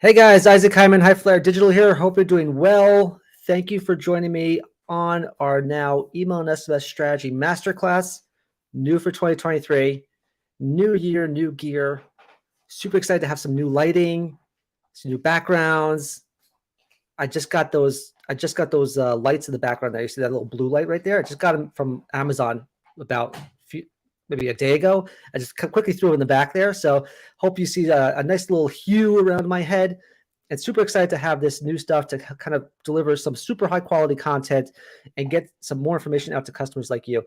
Hey guys, Isaac Hyman, HiFlyer Digital here. Hope you're doing well. Thank you for joining me on our now email and SMS strategy masterclass, new for 2023, new year, new gear. Super excited to have some new lighting, some new backgrounds. I just got those lights in the background there. You see that little blue light right there? I just got them from Amazon about maybe a day ago. I just quickly threw it in the back there. So hope you see a nice little hue around my head. And super excited to have this new stuff to kind of deliver some super high quality content and get some more information out to customers like you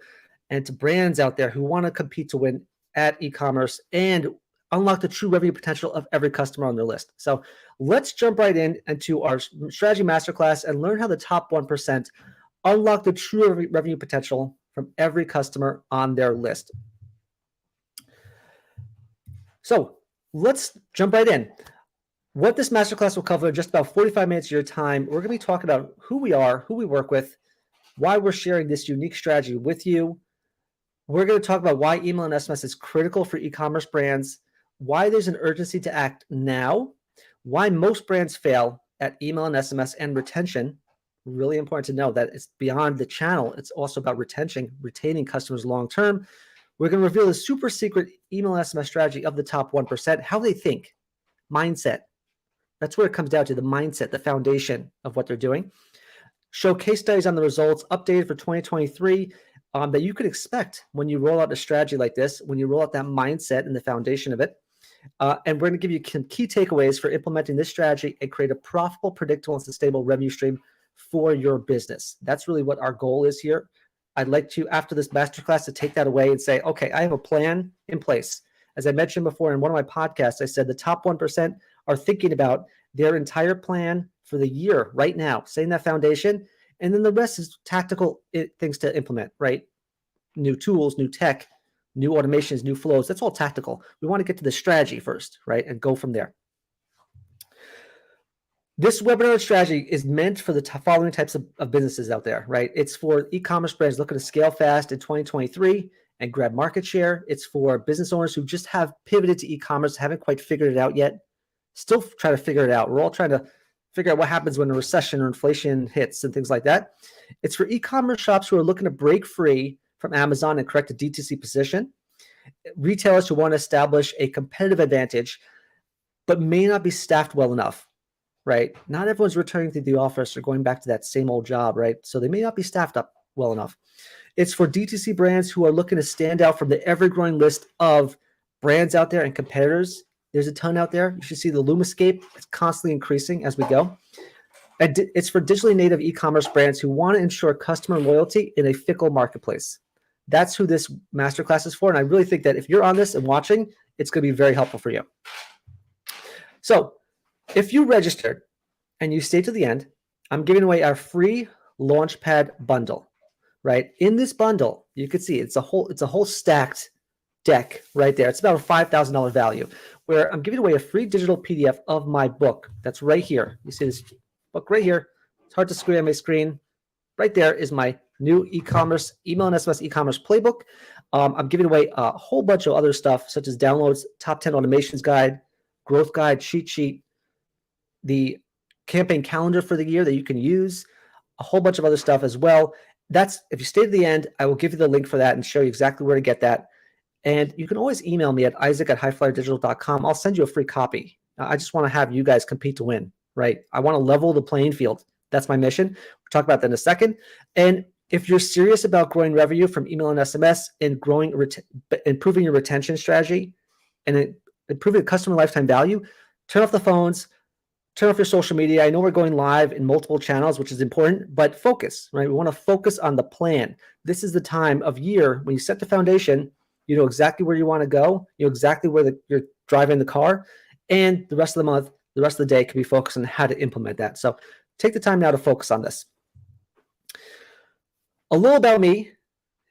and to brands out there who want to compete to win at e-commerce and unlock the true revenue potential of every customer on their list. So let's jump right into our strategy masterclass and learn how the top 1% unlock the true revenue potential from every customer on their list. So let's jump right in. What this masterclass will cover in just about 45 minutes of your time, we're going to be talking about who we are, who we work with, why we're sharing this unique strategy with you. We're going to talk about why email and SMS is critical for e-commerce brands, why there's an urgency to act now, why most brands fail at email and SMS and retention. Really important to know that it's beyond the channel. It's also about retaining customers long-term. We're going to reveal the super secret email and SMS strategy of the top 1%, how they think, mindset. That's where it comes down to, the mindset, the foundation of what they're doing. Show case studies on the results updated for 2023 that you could expect when you roll out a strategy like this, when you roll out that mindset and the foundation of it. And we're going to give you some key takeaways for implementing this strategy and create a profitable, predictable, and sustainable revenue stream for your business. That's really what our goal is here. I'd like to, after this masterclass, to take that away and say, okay, I have a plan in place. As I mentioned before in one of my podcasts, I said the top 1% are thinking about their entire plan for the year right now, setting that foundation, and then the rest is tactical things to implement, right? New tools, new tech, new automations, new flows. That's all tactical. We want to get to the strategy first, right? And go from there. This webinar strategy is meant for the following types of businesses out there, right? It's for e-commerce brands looking to scale fast in 2023 and grab market share. It's for business owners who just have pivoted to e-commerce, haven't quite figured it out yet, still trying to figure it out. We're all trying to figure out what happens when a recession or inflation hits and things like that. It's for e-commerce shops who are looking to break free from Amazon and correct a DTC position. Retailers who want to establish a competitive advantage, but may not be staffed well enough. Right? Not everyone's returning to the office or going back to that same old job, right? So they may not be staffed up well enough. It's for DTC brands who are looking to stand out from the ever-growing list of brands out there and competitors. There's a ton out there. You should see the Lumascape. It's constantly increasing as we go. And it's for digitally native e-commerce brands who want to ensure customer loyalty in a fickle marketplace. That's who this masterclass is for. And I really think that if you're on this and watching, it's going to be very helpful for you. So, if you registered and you stay to the end, I'm giving away our free Launchpad Bundle, right? In this bundle, you can see it's a whole stacked deck right there. It's about a $5,000 value, where I'm giving away a free digital PDF of my book. That's right here. You see this book right here. It's hard to screen on my screen. Right there is my new e-commerce, email and SMS e-commerce playbook. I'm giving away a whole bunch of other stuff, such as downloads, top 10 automations guide, growth guide, cheat sheet, the campaign calendar for the year that you can use, a whole bunch of other stuff as well. That's, if you stay to the end, I will give you the link for that and show you exactly where to get that. And you can always email me at isaac@hiflyerdigital.com. I'll send you a free copy. I just want to have you guys compete to win, right? I want to level the playing field. That's my mission. We'll talk about that in a second. And if you're serious about growing revenue from email and SMS and improving your retention strategy and improving customer lifetime value, turn off the phones, turn off your social media. I know we're going live in multiple channels, which is important, but focus, right? We want to focus on the plan. This is the time of year when you set the foundation, you know exactly where you want to go, you know exactly where you're driving the car, and the rest of the month, the rest of the day can be focused on how to implement that. So take the time now to focus on this. A little about me,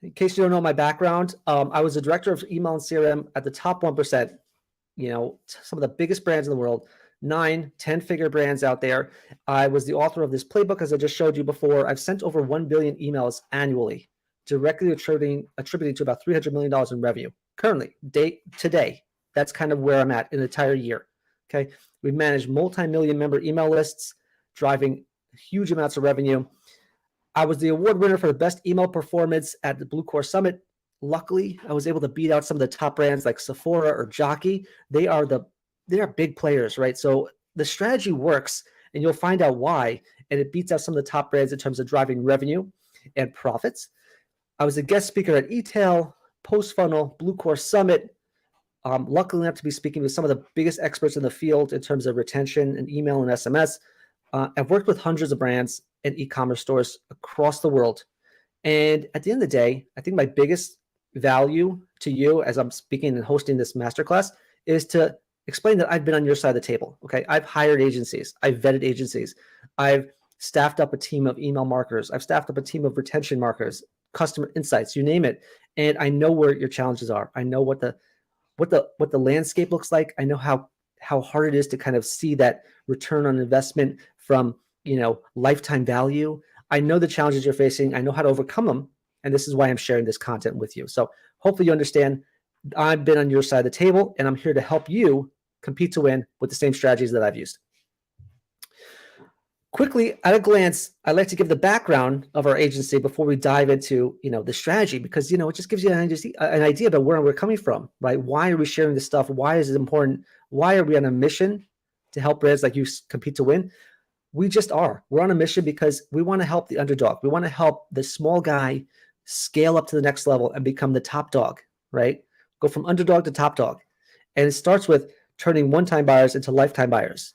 in case you don't know my background, I was a director of email and CRM at the top 1%, you know, some of the biggest brands in the world. 9, 10-figure brands out there. I was the author of this playbook, as I just showed you before. I've sent over 1 billion emails annually, directly attributing to about $300 million in revenue. Currently, today, that's kind of where I'm at in an entire year. Okay. We've managed multi-million member email lists, driving huge amounts of revenue. I was the award winner for the best email performance at the Blue Core Summit. Luckily, I was able to beat out some of the top brands like Sephora or Jockey. They are big players, right? So the strategy works, and you'll find out why. And it beats out some of the top brands in terms of driving revenue and profits. I was a guest speaker at eTail, Post Funnel, Blue Core Summit. Luckily enough to be speaking with some of the biggest experts in the field in terms of retention and email and SMS. I've worked with hundreds of brands and e-commerce stores across the world. And at the end of the day, I think my biggest value to you as I'm speaking and hosting this masterclass is to explain that I've been on your side of the table. Okay. I've hired agencies. I've vetted agencies. I've staffed up a team of email marketers. I've staffed up a team of retention marketers, customer insights, you name it. And I know where your challenges are. I know what the landscape looks like. I know how hard it is to kind of see that return on investment from, lifetime value. I know the challenges you're facing. I know how to overcome them. And this is why I'm sharing this content with you. So hopefully you understand I've been on your side of the table, and I'm here to help you compete to win with the same strategies that I've used. Quickly, at a glance, I'd like to give the background of our agency before we dive into, the strategy, because, it just gives you an idea about where we're coming from, right? Why are we sharing this stuff? Why is it important? Why are we on a mission to help brands like you compete to win? We just are. We're on a mission because we want to help the underdog. We want to help the small guy scale up to the next level and become the top dog, right? Go from underdog to top dog. And it starts with turning one-time buyers into lifetime buyers.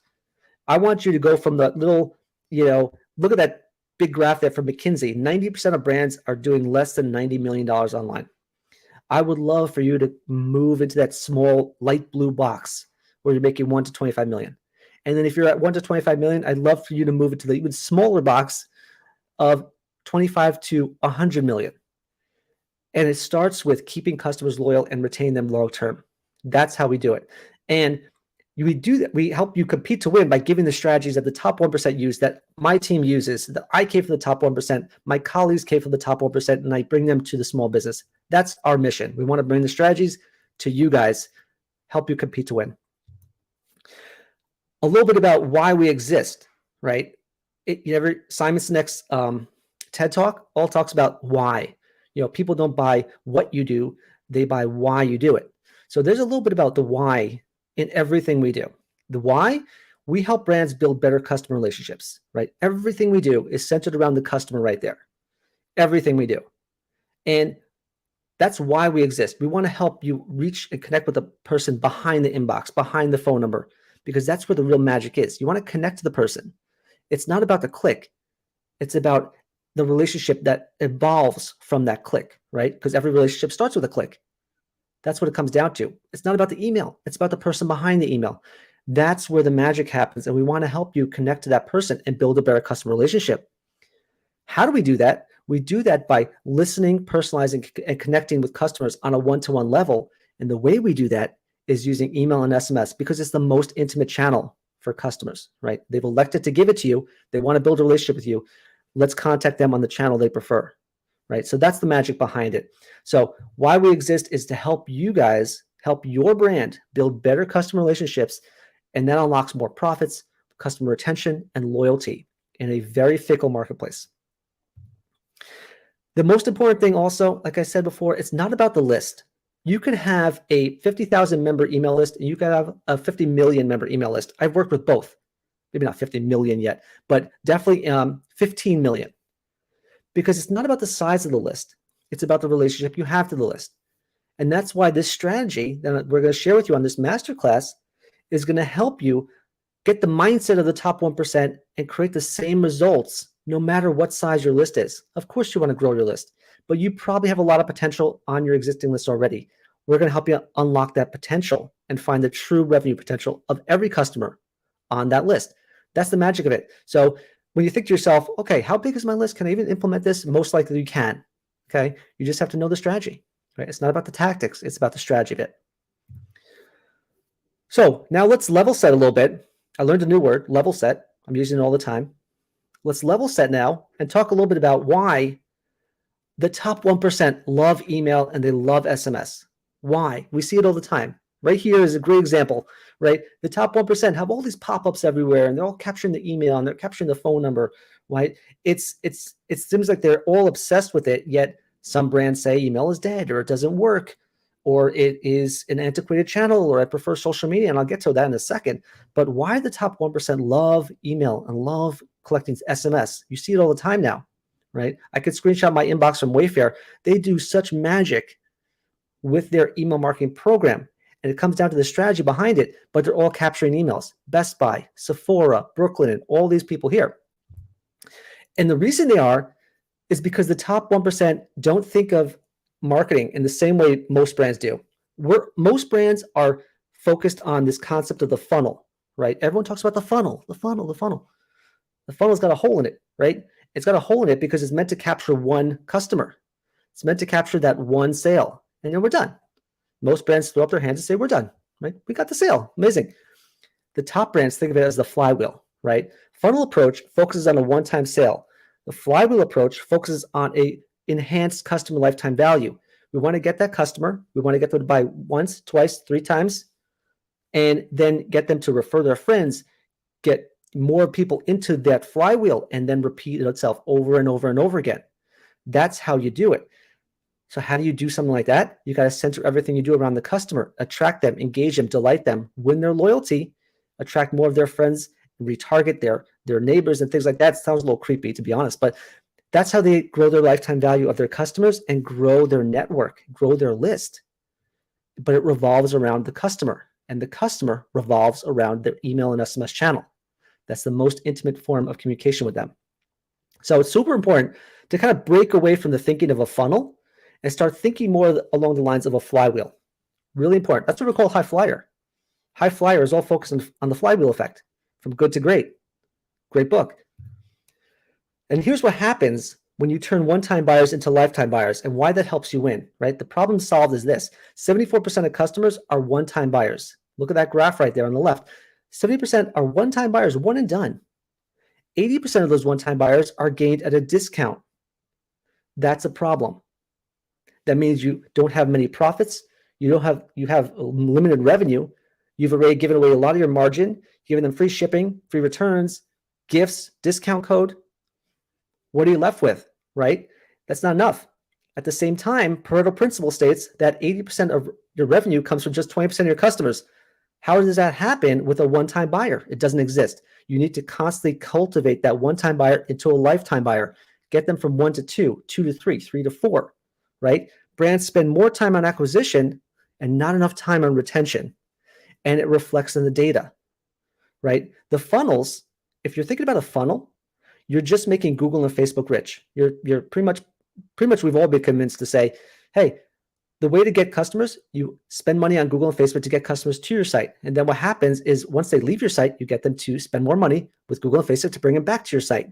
I want you to go from the little, look at that big graph there from McKinsey. 90% of brands are doing less than $90 million online. I would love for you to move into that small light blue box where you're making 1 to 25 million. And then if you're at 1 to 25 million, I'd love for you to move into the even smaller box of 25 to 100 million. And it starts with keeping customers loyal and retaining them long term. That's how we do it. And we do that. We help you compete to win by giving the strategies that the top 1% use, that my team uses, that I came from the top 1%, my colleagues came from the top 1%, and I bring them to the small business. That's our mission. We want to bring the strategies to you guys, help you compete to win. A little bit about why we exist, right? Simon Sinek's TED Talk all talks about why. People don't buy what you do, they buy why you do it. So there's a little bit about the why in everything we do. The why, we help brands build better customer relationships, right? Everything we do is centered around the customer right there. Everything we do. And that's why we exist. We want to help you reach and connect with the person behind the inbox, behind the phone number, because that's where the real magic is. You want to connect to the person. It's not about the click. It's about the relationship that evolves from that click, right? Because every relationship starts with a click. That's what it comes down to. It's not about the email. It's about the person behind the email. That's where the magic happens. And we want to help you connect to that person and build a better customer relationship. How do we do that? We do that by listening, personalizing, and connecting with customers on a one-to-one level. And the way we do that is using email and SMS because it's the most intimate channel for customers, right? They've elected to give it to you. They want to build a relationship with you. Let's contact them on the channel they prefer, right? So that's the magic behind it. So why we exist is to help you guys, help your brand build better customer relationships, and that unlocks more profits, customer retention, and loyalty in a very fickle marketplace. The most important thing also, like I said before, it's not about the list. You can have a 50,000 member email list and you can have a 50 million member email list. I've worked with both. Maybe not 50 million yet, but definitely 15 million. Because it's not about the size of the list. It's about the relationship you have to the list. And that's why this strategy that we're going to share with you on this masterclass is going to help you get the mindset of the top 1% and create the same results no matter what size your list is. Of course, you want to grow your list, but you probably have a lot of potential on your existing list already. We're going to help you unlock that potential and find the true revenue potential of every customer on that list. That's the magic of it. So when you think to yourself, okay, how big is my list? Can I even implement this? Most likely you can. Okay. You just have to know the strategy, right? It's not about the tactics. It's about the strategy of it. So now let's level set a little bit. I learned a new word, level set. I'm using it all the time. Let's level set now and talk a little bit about why the top 1% love email and they love SMS. Why? We see it all the time. Right here is a great example, right? The top 1% have all these pop-ups everywhere, and they're all capturing the email and they're capturing the phone number, right? It seems like they're all obsessed with it, yet some brands say email is dead or it doesn't work or it is an antiquated channel or I prefer social media, and I'll get to that in a second. But why the top 1% love email and love collecting SMS? You see it all the time now, right? I could screenshot my inbox from Wayfair. They do such magic with their email marketing program. And it comes down to the strategy behind it, but they're all capturing emails. Best Buy, Sephora, Brooklyn, and all these people here. And the reason they are is because the top 1% don't think of marketing in the same way most brands do. Most brands are focused on this concept of the funnel, right? Everyone talks about the funnel, the funnel, the funnel. The funnel's got a hole in it, right? It's got a hole in it because it's meant to capture one customer. It's meant to capture that one sale, and then we're done. Most brands throw up their hands and say, we're done, right? We got the sale, amazing. The top brands think of it as the flywheel, right? Funnel approach focuses on a one-time sale. The flywheel approach focuses on a enhanced customer lifetime value. We want to get that customer. We want to get them to buy once, twice, 3 times, and then get them to refer their friends, get more people into that flywheel, and then repeat itself over and over and over again. That's how you do it. So how do you do something like that? You got to center everything you do around the customer, attract them, engage them, delight them, win their loyalty, attract more of their friends, retarget their neighbors and things like that. It sounds a little creepy, to be honest, but that's how they grow their lifetime value of their customers and grow their network, grow their list. But it revolves around the customer, and the customer revolves around their email and SMS channel. That's the most intimate form of communication with them. So it's super important to kind of break away from the thinking of a funnel and start thinking more along the lines of a flywheel. Really important. That's what we call HiFlyer. HiFlyer is all focused on the flywheel effect, from good to great. Great book. And here's what happens when you turn one-time buyers into lifetime buyers and why that helps you win, right? The problem solved is this. 74% of customers are one-time buyers. Look at that graph right there on the left. 70% are one-time buyers, one and done. 80% of those one-time buyers are gained at a discount. That's a problem. That means you don't have many profits. You have limited revenue. You've already given away a lot of your margin, giving them free shipping, free returns, gifts, discount code. What are you left with, right? That's not enough. At the same time, Pareto principle states that 80% of your revenue comes from just 20% of your customers. How does that happen with a one-time buyer? It doesn't exist. You need to constantly cultivate that one-time buyer into a lifetime buyer. Get them from 1 to 2, 2 to 3, 3 to 4, right? Brands spend more time on acquisition and not enough time on retention. And it reflects in the data, right? The funnels, if you're thinking about a funnel, you're just making Google and Facebook rich. You're pretty much we've all been convinced to say, hey, the way to get customers, you spend money on Google and Facebook to get customers to your site. And then what happens is once they leave your site, you get them to spend more money with Google and Facebook to bring them back to your site.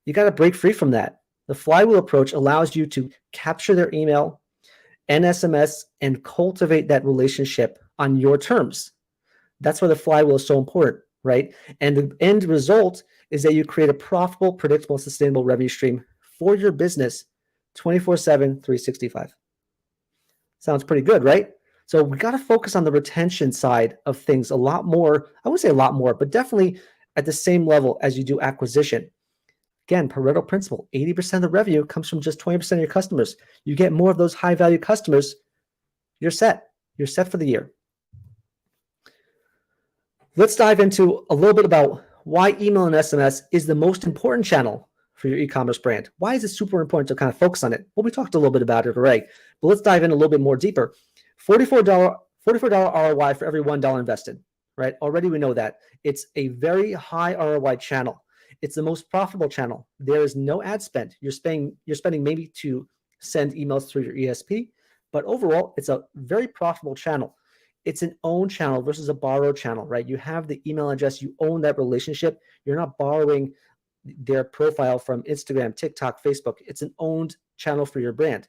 You got to break free from that. The flywheel approach allows you to capture their email and SMS and cultivate that relationship on your terms. That's why the flywheel is so important, right? And the end result is that you create a profitable, predictable, sustainable revenue stream for your business 24/7, 365. Sounds pretty good, right? So we got to focus on the retention side of things a lot more. I wouldn't say a lot more, but definitely at the same level as you do acquisition. Again, Pareto principle, 80% of the revenue comes from just 20% of your customers. You get more of those high-value customers, you're set. You're set for the year. Let's dive into a little bit about why email and SMS is the most important channel for your e-commerce brand. Why is it super important to kind of focus on it? Well, we talked a little bit about it already, but let's dive in a little bit more deeper. $44 ROI for every $1 invested, right? Already we know that. It's a very high ROI channel. It's the most profitable channel. There is no ad spend. You're spending maybe to send emails through your ESP, but overall, it's a very profitable channel. It's an owned channel versus a borrowed channel, right? You have the email address, you own that relationship. You're not borrowing their profile from Instagram, TikTok, Facebook. It's an owned channel for your brand,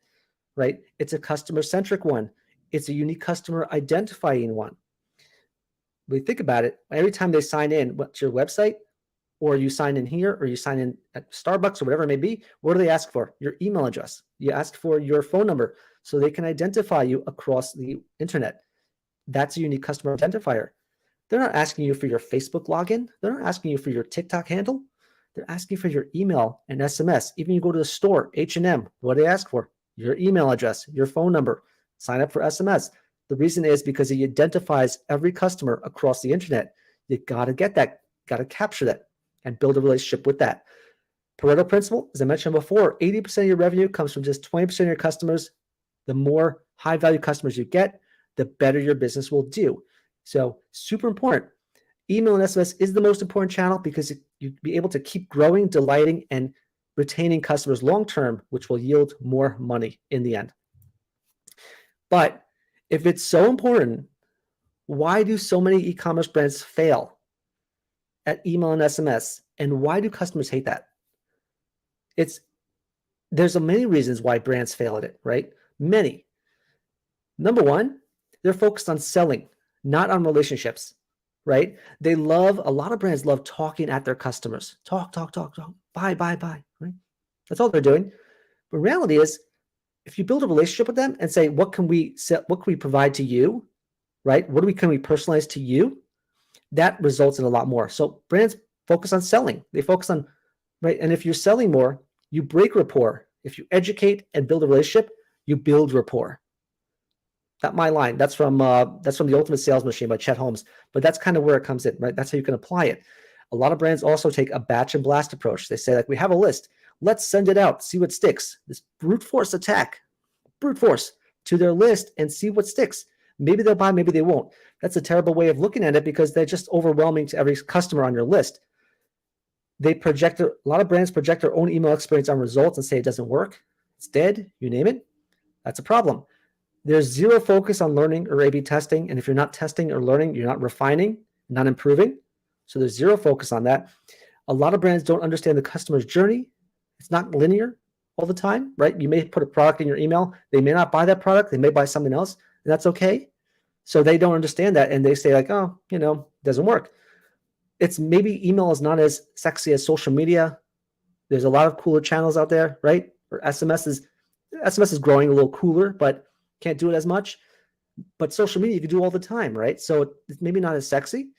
right? It's a customer-centric one. It's a unique customer identifying one. When you think about it, every time they sign in to your website, or you sign in here, or you sign in at Starbucks or whatever it may be, what do they ask for? Your email address. You ask for your phone number so they can identify you across the internet. That's a unique customer identifier. They're not asking you for your Facebook login. They're not asking you for your TikTok handle. They're asking for your email and SMS. Even you go to the store, H&M, what do they ask for? Your email address, your phone number, sign up for SMS. The reason is because it identifies every customer across the internet. You got to get that, got to capture that and build a relationship with that. Pareto principle, as I mentioned before, 80% of your revenue comes from just 20% of your customers. The more high value customers you get, the better your business will do. So super important. Email and SMS is the most important channel because you'll be able to keep growing, delighting, and retaining customers long-term, which will yield more money in the end. But if it's so important, why do so many e-commerce brands fail at email and SMS? And why do customers hate that? There's many reasons why brands fail at it, right? Many. Number one, they're focused on selling, not on relationships, right? A lot of brands love talking at their customers. Talk, buy, right? That's all they're doing. But reality is, if you build a relationship with them and say, what can we provide to you, right? Can we personalize to you? That results in a lot more. So brands focus on selling. They focus on, right? And if you're selling more, you break rapport. If you educate and build a relationship, you build rapport. Not my line. That's from The Ultimate Sales Machine by Chet Holmes. But that's kind of where it comes in, right? That's how you can apply it. A lot of brands also take a batch and blast approach. They say, like, we have a list. Let's send it out, see what sticks. This brute force attack, brute force to their list and see what sticks. Maybe they'll buy, maybe they won't. That's a terrible way of looking at it because they're just overwhelming to every customer on your list. A lot of brands project their own email experience on results and say it doesn't work. It's dead, you name it. That's a problem. There's zero focus on learning or A/B testing. And if you're not testing or learning, you're not refining, not improving. So there's zero focus on that. A lot of brands don't understand the customer's journey. It's not linear all the time, right? You may put a product in your email. They may not buy that product. They may buy something else, and that's okay. So they don't understand that. And they say, like, oh, doesn't work. It's maybe email is not as sexy as social media. There's a lot of cooler channels out there, right? Or SMS is growing a little cooler, but can't do it as much. But social media you can do all the time, right? So it's maybe not as sexy.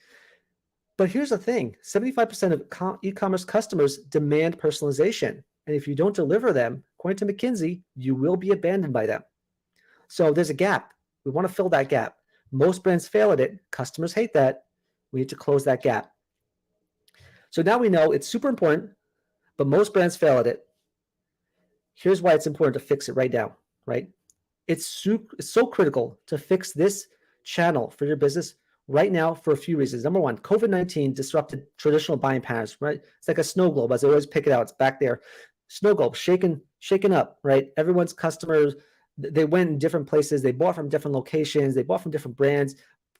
But here's the thing, 75% of e-commerce customers demand personalization. And if you don't deliver them, according to McKinsey, you will be abandoned by them. So there's a gap. We want to fill that gap. Most brands fail at it. Customers hate that. We need to close that gap. So now we know it's super important, but most brands fail at it. Here's why it's important to fix it right now, right? It's so critical to fix this channel for your business right now for a few reasons. Number one, COVID-19 disrupted traditional buying patterns, right? It's like a snow globe. As I always pick it out, it's back there. Snow globe, shaken up, right? Everyone's customers, they went in different places. They bought from different locations. They bought from different brands.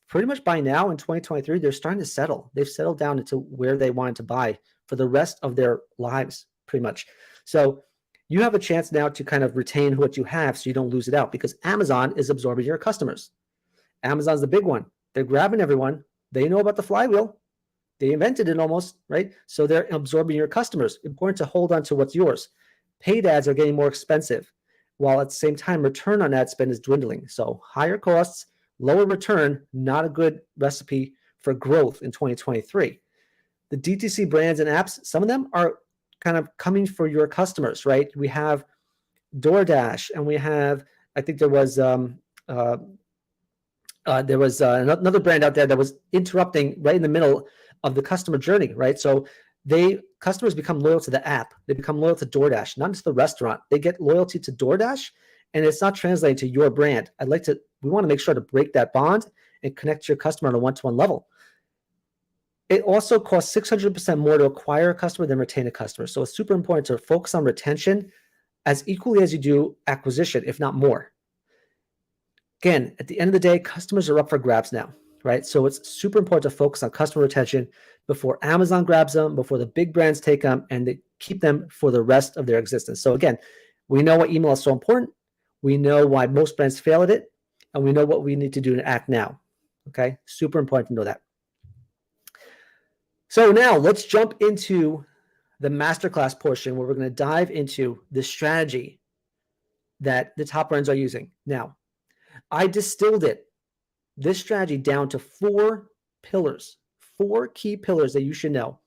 Pretty much by now in 2023, they're starting to settle. They've settled down into where they wanted to buy for the rest of their lives, pretty much. So you have a chance now to kind of retain what you have so you don't lose it out, because Amazon is absorbing your customers. Amazon's the big one. They're grabbing everyone. They know about the flywheel. They invented it almost, right? So they're absorbing your customers. Important to hold on to what's yours. Paid ads are getting more expensive, while at the same time, return on ad spend is dwindling. So higher costs, lower return, not a good recipe for growth in 2023. The DTC brands and apps, some of them are kind of coming for your customers, right? We have DoorDash, and we have, I think there was another brand out there that was interrupting right in the middle of the customer journey, right? So customers become loyal to the app. They become loyal to DoorDash, not just the restaurant. They get loyalty to DoorDash, and it's not translating to your brand. We want to make sure to break that bond and connect to your customer on a one-to-one level. It also costs 600% more to acquire a customer than retain a customer. So it's super important to focus on retention as equally as you do acquisition, if not more. Again, at the end of the day, customers are up for grabs now, right? So it's super important to focus on customer retention before Amazon grabs them, before the big brands take them, and they keep them for the rest of their existence. So again, we know why email is so important. We know why most brands fail at it, and we know what we need to do to act now, okay? Super important to know that. So now let's jump into the masterclass portion where we're going to dive into the strategy that the top brands are using. Now, I distilled it this strategy down to 4 pillars, 4 key pillars that you should know.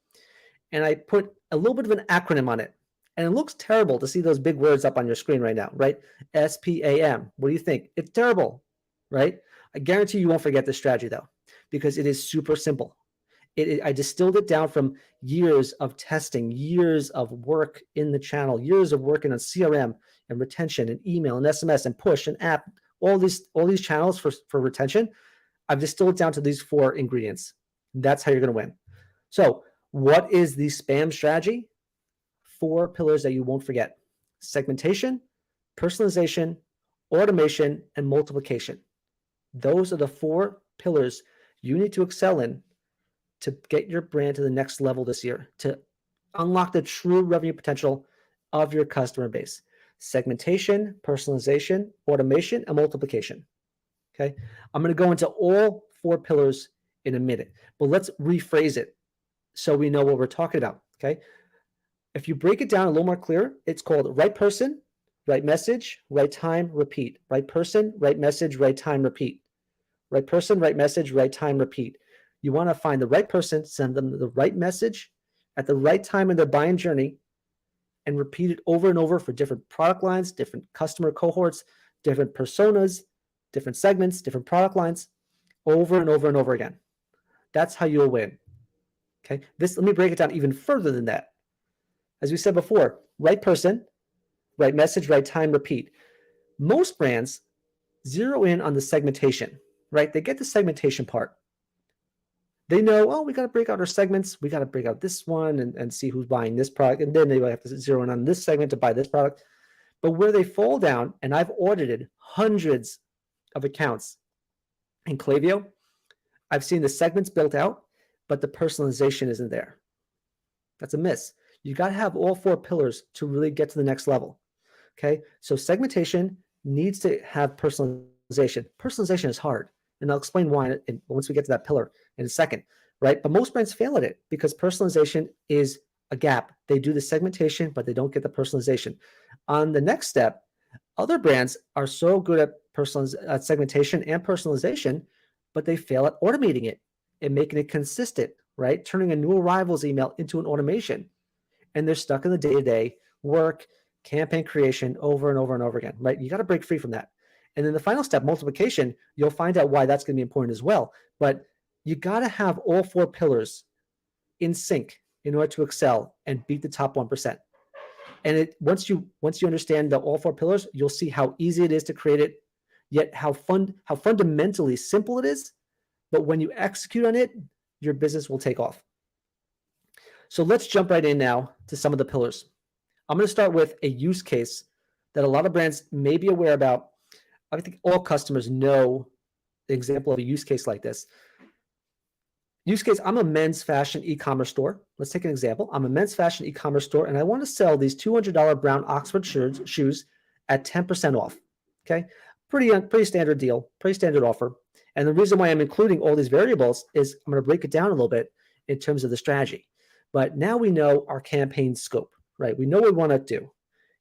And I put a little bit of an acronym on it. And it looks terrible to see those big words up on your screen right now, right? S.P.A.M. What do you think? It's terrible, right? I guarantee you won't forget this strategy though, because it is super simple. I distilled it down from years of testing, years of work in the channel, years of working on CRM and retention and email and SMS and push and app, all these channels for retention. I've distilled it down to these 4 ingredients. That's how you're going to win. So what is the spam strategy? 4 pillars that you won't forget: segmentation, personalization, automation, and multiplication. Those are the 4 pillars you need to excel in to get your brand to the next level this year, to unlock the true revenue potential of your customer base: segmentation, personalization, automation, and multiplication. Okay. I'm going to go into all 4 pillars in a minute, but let's rephrase it so we know what we're talking about. Okay. If you break it down a little more clear, it's called right person, right message, right time, repeat. Right person, right message, right time, repeat. Right person, right message, right time, repeat. You want to find the right person, send them the right message at the right time in their buying journey, and repeat it over and over for different product lines, different customer cohorts, different personas, different segments, different product lines, over and over and over again. That's how you'll win. Okay. Let me break it down even further than that. As we said before, right person, right message, right time, repeat. Most brands zero in on the segmentation, right? They get the segmentation part. They know, oh, we got to break out our segments. We got to break out this one and see who's buying this product. And then they have to zero in on this segment to buy this product. But where they fall down, and I've audited hundreds of accounts in Klaviyo, I've seen the segments built out, but the personalization isn't there. That's a miss. You got to have all 4 pillars to really get to the next level. Okay. So segmentation needs to have personalization. Personalization is hard. And I'll explain why once we get to that pillar in a second, right? But most brands fail at it because personalization is a gap. They do the segmentation, but they don't get the personalization. On the next step, other brands are so good at segmentation and personalization, but they fail at automating it and making it consistent, right? Turning a new arrivals email into an automation. And they're stuck in the day-to-day work, campaign creation over and over and over again, right? You got to break free from that. And then the final step, multiplication, you'll find out why that's going to be important as well. But you got to have all 4 pillars in sync in order to excel and beat the top 1%. And once you understand all 4 pillars, you'll see how easy it is to create it, yet how fundamentally simple it is. But when you execute on it, your business will take off. So let's jump right in now to some of the pillars. I'm going to start with a use case that a lot of brands may be aware about. I think all customers know the example of a use case like this. Use case, I'm a men's fashion e-commerce store. Let's take an example. I'm a men's fashion e-commerce store, and I want to sell these $200 brown Oxford shoes at 10% off. Okay, pretty standard deal, pretty standard offer. And the reason why I'm including all these variables is I'm going to break it down a little bit in terms of the strategy. But now we know our campaign scope, right? We know what we want to do.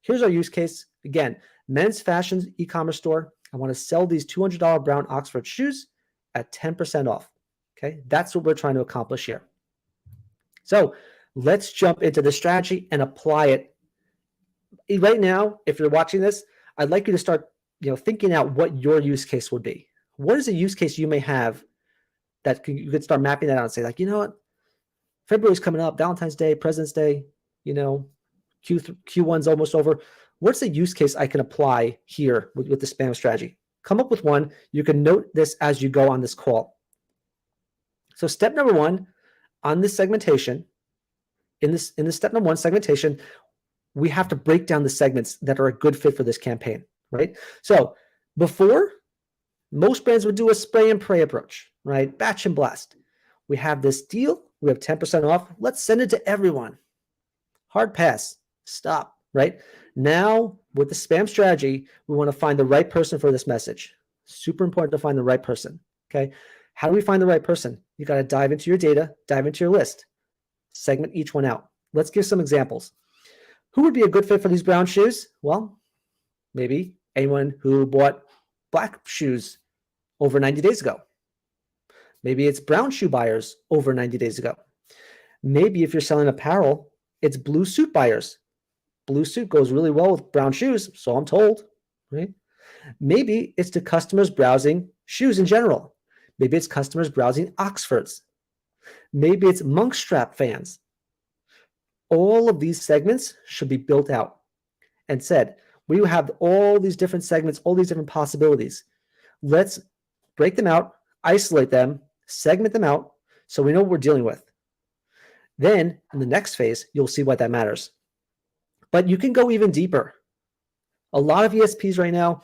Here's our use case. Again, men's fashion e-commerce store. I want to sell these $200 brown Oxford shoes at 10% off. Okay, that's what we're trying to accomplish here. So let's jump into the strategy and apply it. Right now, if you're watching this, I'd like you to start thinking out what your use case would be. What is a use case you may have that you could start mapping that out and say, like, you know what? February's coming up, Valentine's Day, President's Day, Q1's almost over. What's the use case I can apply here with the spam strategy? Come up with one. You can note this as you go on this call. So step number 1 on this segmentation, in this step number 1 segmentation, we have to break down the segments that are a good fit for this campaign, right? So before, most brands would do a spray and pray approach, right? Batch and blast. We have this deal. We have 10% off. Let's send it to everyone. Hard pass. Stop, right? Now, with the spam strategy, we want to find the right person for this message. Super important to find the right person, okay? How do we find the right person? You got to dive into your data, dive into your list, segment each one out. Let's give some examples. Who would be a good fit for these brown shoes? Well, maybe anyone who bought black shoes over 90 days ago, Maybe it's brown shoe buyers over 90 days ago. Maybe if you're selling apparel, it's blue suit buyers. Blue suit goes really well with brown shoes, so I'm told, right? Maybe it's the customers browsing shoes in general. Maybe it's customers browsing Oxfords. Maybe it's monk strap fans. All of these segments should be built out and said, we have all these different segments, all these different possibilities. Let's break them out, isolate them, segment them out so we know what we're dealing with. Then in the next phase, you'll see why that matters. But you can go even deeper. A lot of ESPs right now,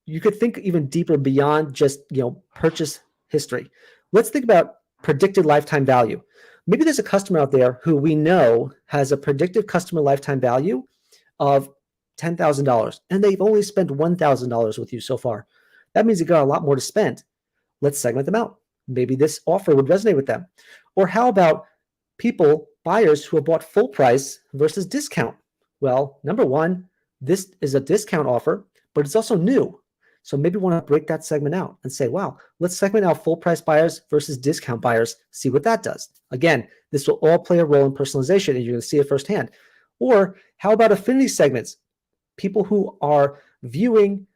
you could think even deeper beyond just purchase history. Let's think about predicted lifetime value. Maybe there's a customer out there who we know has a predictive customer lifetime value of $10,000, and they've only spent $1,000 with you so far. That means you got a lot more to spend. Let's segment them out. Maybe this offer would resonate with them. Or how about buyers who have bought full price versus discount? Well, number one, this is a discount offer, but it's also new. So maybe we want to break that segment out and say, wow, let's segment out full price buyers versus discount buyers, see what that does. Again, this will all play a role in personalization, and you're going to see it firsthand. Or how about affinity segments? People who are viewing,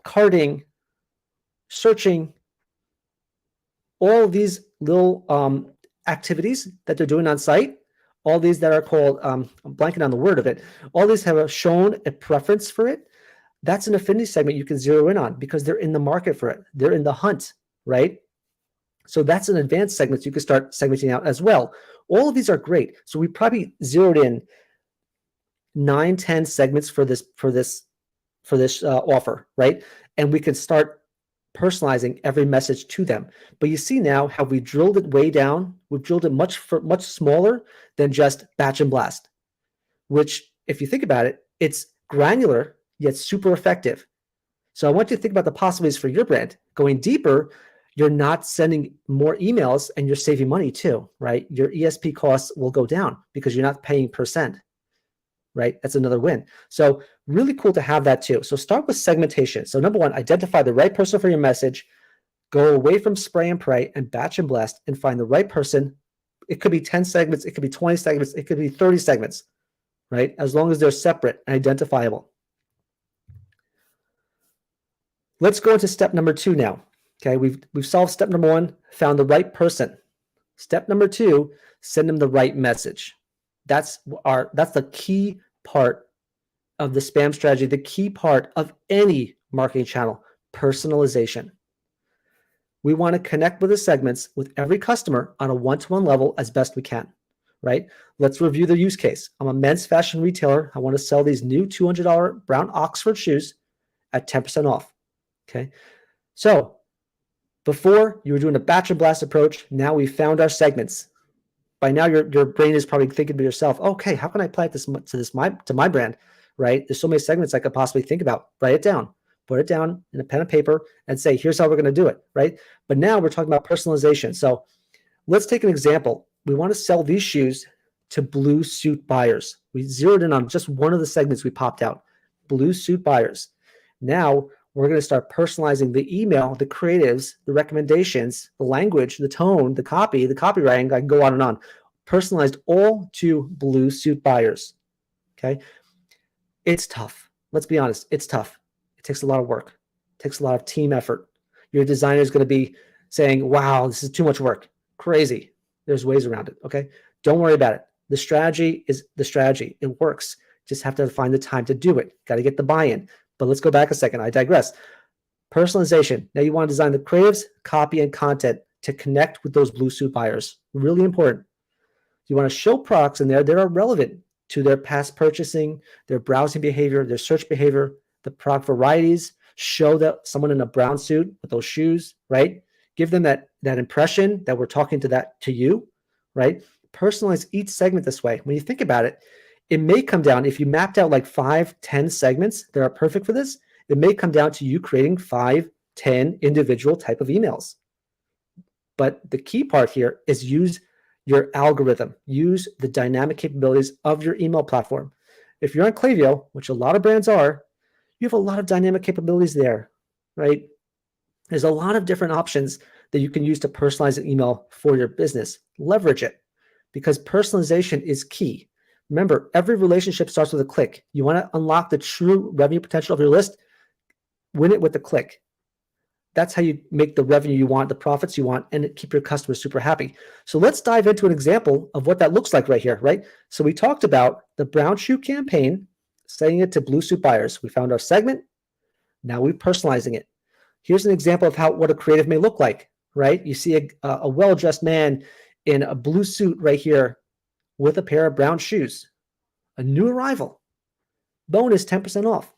carting, searching, all of these little activities that they're doing on site, all these that are called, I'm blanking on the word of it, all these have shown a preference for it. That's an affinity segment you can zero in on because they're in the market for it. They're in the hunt, right? So that's an advanced segment you can start segmenting out as well. All of these are great. So we probably zeroed in 9, 10 segments for this offer, right? And we can start personalizing every message to them. But you see now how we drilled it way down. We've drilled it much smaller than just batch and blast, which, if you think about it, it's granular yet super effective. So I want you to think about the possibilities for your brand. Going deeper, you're not sending more emails and you're saving money too, right? Your ESP costs will go down because you're not paying per send, right? That's another win. So really cool to have that too. So start with segmentation. So number one, identify the right person for your message. Go away from spray and pray and batch and blast and find the right person. It could be 10 segments. It could be 20 segments. It could be 30 segments, right? As long as they're separate and identifiable. Let's go into step number 2 now. Okay, we've solved step number 1, found the right person. Step number 2, send them the right message. That's the key part of the spam strategy, the key part of any marketing channel, personalization. We want to connect with the segments with every customer on a one-to-one level as best we can, right? Let's review the use case. I'm a men's fashion retailer. I want to sell these new $200 brown Oxford shoes at 10% off. Okay, so before you were doing a batch and blast approach, now we found our segments. By now, your brain is probably thinking to yourself, okay, how can I apply this to my brand, right? There's so many segments I could possibly think about. Write it down, put it down in a pen and paper, and say, here's how we're going to do it, right? But now we're talking about personalization. So let's take an example. We want to sell these shoes to blue suit buyers. We zeroed in on just one of the segments we popped out, blue suit buyers. Now we're going to start personalizing the email, the creatives, the recommendations, the language, the tone, the copy, the copywriting. I can go on and on. Personalized all to blue suit buyers. Okay. It's tough. Let's be honest. It's tough. It takes a lot of work. It takes a lot of team effort. Your designer is going to be saying, wow, this is too much work. Crazy. There's ways around it. Okay. Don't worry about it. The strategy is the strategy. It works. Just have to find the time to do it. Got to get the buy-in. But let's go back a second. I digress. Personalization. Now you want to design the creatives, copy, and content to connect with those blue suit buyers. Really important. You want to show products in there that are relevant to their past purchasing, their browsing behavior, their search behavior, the product varieties. Show that someone in a brown suit with those shoes, right? Give them that impression that we're talking to you, right? Personalize each segment this way. When you think about it, it may come down, if you mapped out like 5, 10 segments that are perfect for this, it may come down to you creating 5, 10 individual type of emails. But the key part here is use your algorithm, use the dynamic capabilities of your email platform. If you're on Klaviyo, which a lot of brands are, you have a lot of dynamic capabilities there, right? There's a lot of different options that you can use to personalize an email for your business. Leverage it, because personalization is key. Remember, every relationship starts with a click. You want to unlock the true revenue potential of your list, win it with a click. That's how you make the revenue you want, the profits you want, and keep your customers super happy. So let's dive into an example of what that looks like right here, right? So we talked about the brown shoe campaign, setting it to blue suit buyers. We found our segment. Now we're personalizing it. Here's an example of what a creative may look like, right? You see a well-dressed man in a blue suit right here with a pair of brown shoes, a new arrival, bonus 10% off.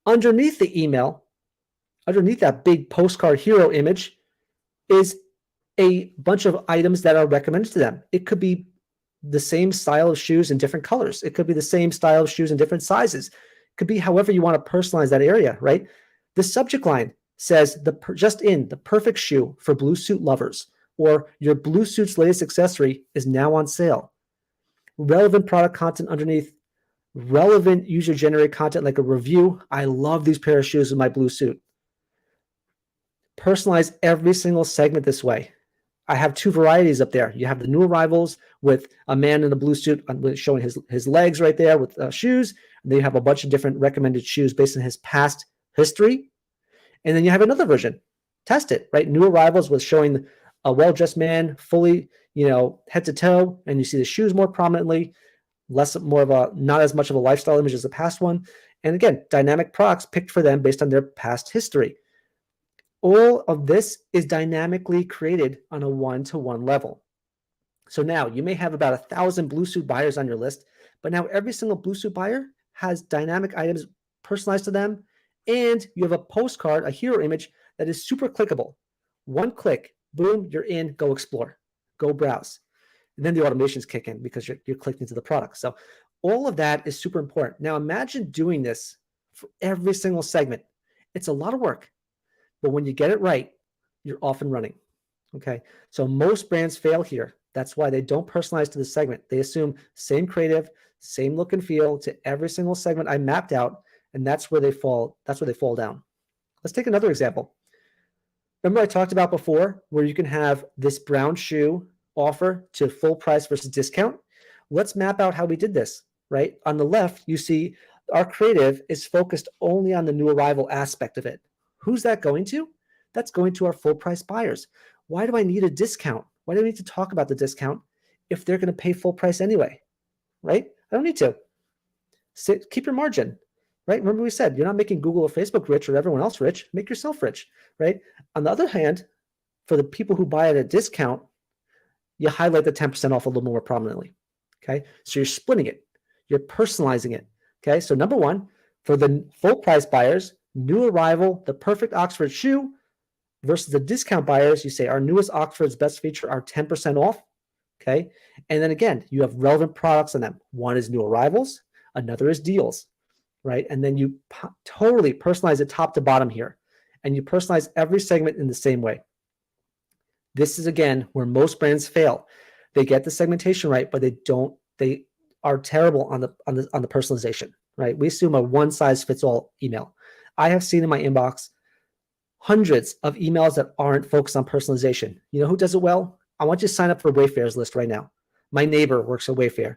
Underneath the email, underneath that big postcard hero image, is a bunch of items that are recommended to them. It could be the same style of shoes in different colors. It could be the same style of shoes in different sizes. It could be however you want to personalize that area, right? The subject line says the perfect shoe for blue suit lovers, or your blue suit's latest accessory is now on sale. Relevant product content underneath, relevant user-generated content like a review. I love these pair of shoes with my blue suit. Personalize every single segment this way. I have two varieties up there. You have the new arrivals with a man in a blue suit showing his legs right there with shoes. And then you have a bunch of different recommended shoes based on his past history. And then you have another version. Test it, right? New arrivals with showing a well-dressed man fully, head to toe, and you see the shoes more prominently, not as much of a lifestyle image as the past one. And again, dynamic products picked for them based on their past history. All of this is dynamically created on a one-to-one level. So now you may have about 1,000 blue suit buyers on your list, but now every single blue suit buyer has dynamic items personalized to them, and you have a postcard, a hero image that is super clickable. One click, boom, you're in, go explore, go browse. And then the automations kick in because you're clicked into the product. So all of that is super important. Now imagine doing this for every single segment. It's a lot of work. But when you get it right, you're off and running, okay? So most brands fail here. That's why they don't personalize to the segment. They assume same creative, same look and feel to every single segment I mapped out, and that's where they fall down. Let's take another example. Remember I talked about before where you can have this brown shoe offer to full price versus discount? Let's map out how we did this, right? On the left, you see our creative is focused only on the new arrival aspect of it. Who's that going to? That's going to our full price buyers. Why do I need a discount? Why do I need to talk about the discount if they're going to pay full price anyway, right? I don't need to. Keep your margin, right? Remember we said, you're not making Google or Facebook rich or everyone else rich. Make yourself rich, right? On the other hand, for the people who buy at a discount, you highlight the 10% off a little more prominently, okay? So you're splitting it. You're personalizing it, okay? So number one, for the full price buyers, new arrival, the perfect Oxford shoe, versus the discount buyers, you say our newest Oxford's best feature are 10% off, okay? And then again, you have relevant products on them. One is new arrivals, another is deals, right? And then you totally personalize it top to bottom here, and you personalize every segment in the same way. This is, again, where most brands fail. They get the segmentation right, but they are terrible on the personalization, right? We assume a one-size-fits-all email. I have seen in my inbox hundreds of emails that aren't focused on personalization. You know who does it well? I want you to sign up for Wayfair's list right now. My neighbor works at Wayfair,